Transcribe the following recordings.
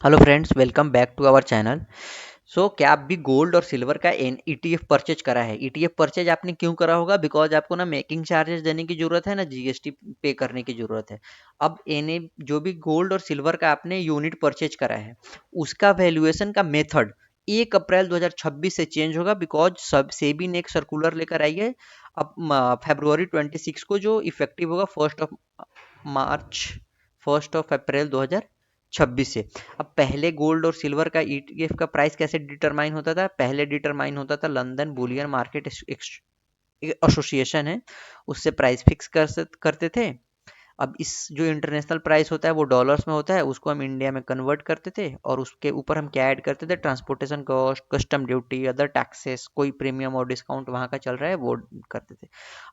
Hello friends, welcome back to our channel. क्या आप भी गोल्ड और सिल्वर का एन ईटीएफ परचेज करा है? ईटीएफ परचेज आपने क्यों करा होगा? बिकॉज आपको ना मेकिंग चार्जेस देने की जरूरत है, ना जीएसटी पे करने की जरूरत है। अब एन जो भी गोल्ड और सिल्वर का आपने यूनिट परचेज करा है, उसका वैल्यूएशन का मेथड 1 अप्रैल 2026 से चेंज होगा। बिकॉज सब सेबी ने एक सर्कुलर लेकर आई है अब February 26 को, जो इफेक्टिव होगा मार्च 1 अप्रैल 2026 से। अब पहले गोल्ड और सिल्वर का ईटीएफ का प्राइस कैसे डिटरमाइन होता था? पहले डिटरमाइन होता था लंदन बुलियन मार्केट एसोसिएशन है, उससे प्राइस फिक्स करते थे। अब इस जो इंटरनेशनल प्राइस होता है वो डॉलर्स में होता है, उसको हम इंडिया में कन्वर्ट करते थे और उसके ऊपर हम क्या ऐड करते थे? Transportation cost, custom duty, other taxes, कोई प्रीमियम और डिस्काउंट वहाँ का चल रहा है वो करते थे।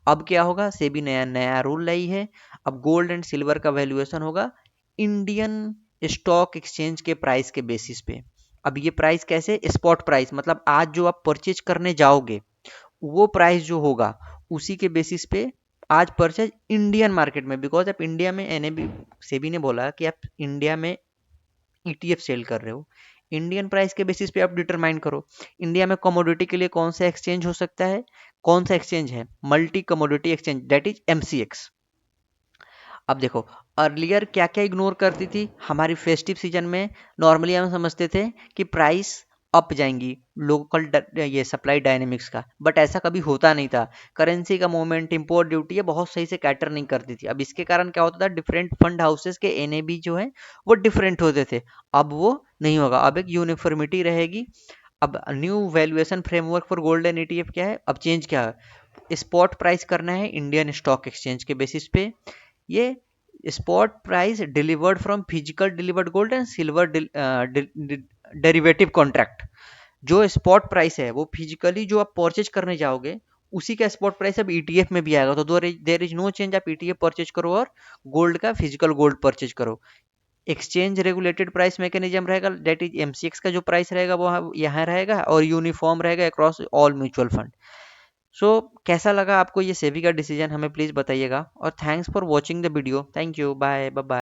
अब क्या होगा? सेबी नया नया रूल लाई है। अब गोल्ड एंड सिल्वर का वैल्यूएशन होगा इंडियन स्टॉक एक्सचेंज के प्राइस के बेसिस पे। अब ये प्राइस कैसे? स्पॉट प्राइस, मतलब आज जो आप परचेज करने जाओगे वो प्राइस जो होगा उसी के बेसिस पे आज परचेज इंडियन मार्केट में। बिकॉज आप इंडिया में, एनएबी सेबी ने बोला कि आप इंडिया में ईटीएफ सेल कर रहे हो, इंडियन प्राइस के बेसिस पे आप डिटरमाइन करो इंडिया में कमोडिटी के लिए कौन सा एक्सचेंज हो सकता है। कौन सा एक्सचेंज है? Multi commodity exchange, that is MCX. अब देखो, अर्लियर क्या क्या इग्नोर करती थी हमारी फेस्टिव सीजन में? नॉर्मली हम समझते थे कि प्राइस अप जाएंगी, लोकल ये सप्लाई डायनेमिक्स का, बट ऐसा कभी होता नहीं था। करेंसी का मूवमेंट, इंपोर्ट ड्यूटी, ये बहुत सही से कैटर नहीं करती थी। अब इसके कारण क्या होता था? डिफरेंट फंड हाउसेस के एनएबी जो है वो डिफरेंट होते थे। अब वो नहीं होगा, अब एक यूनिफॉर्मिटी रहेगी। अब new valuation framework for gold and ETF क्या है? अब चेंज क्या है? स्पॉट प्राइस करना है इंडियन स्टॉक एक्सचेंज के बेसिस पे। ये spot price delivered from physical delivered gold and silver derivative contract. जो स्पॉट प्राइस है वो फिजिकली जो आप परचेज करने जाओगे उसी का स्पॉट प्राइस अब ईटीएफ में भी आएगा। तो देर इज नो चेंज, आप ईटीएफ परचेज करो और गोल्ड का फिजिकल गोल्ड परचेज करो। एक्सचेंज रेगुलेटेड प्राइस मैकेनिज्म रहेगा, डेट इज एमसीएक्स का जो प्राइस रहेगा वो यहाँ रहेगा और यूनिफॉर्म रहेगा अक्रॉस ऑल म्यूचुअल फंड। कैसा लगा आपको ये सेबी का डिसीजन? हमें प्लीज़ बताइएगा और thanks for watching the video. Thank you, bye bye.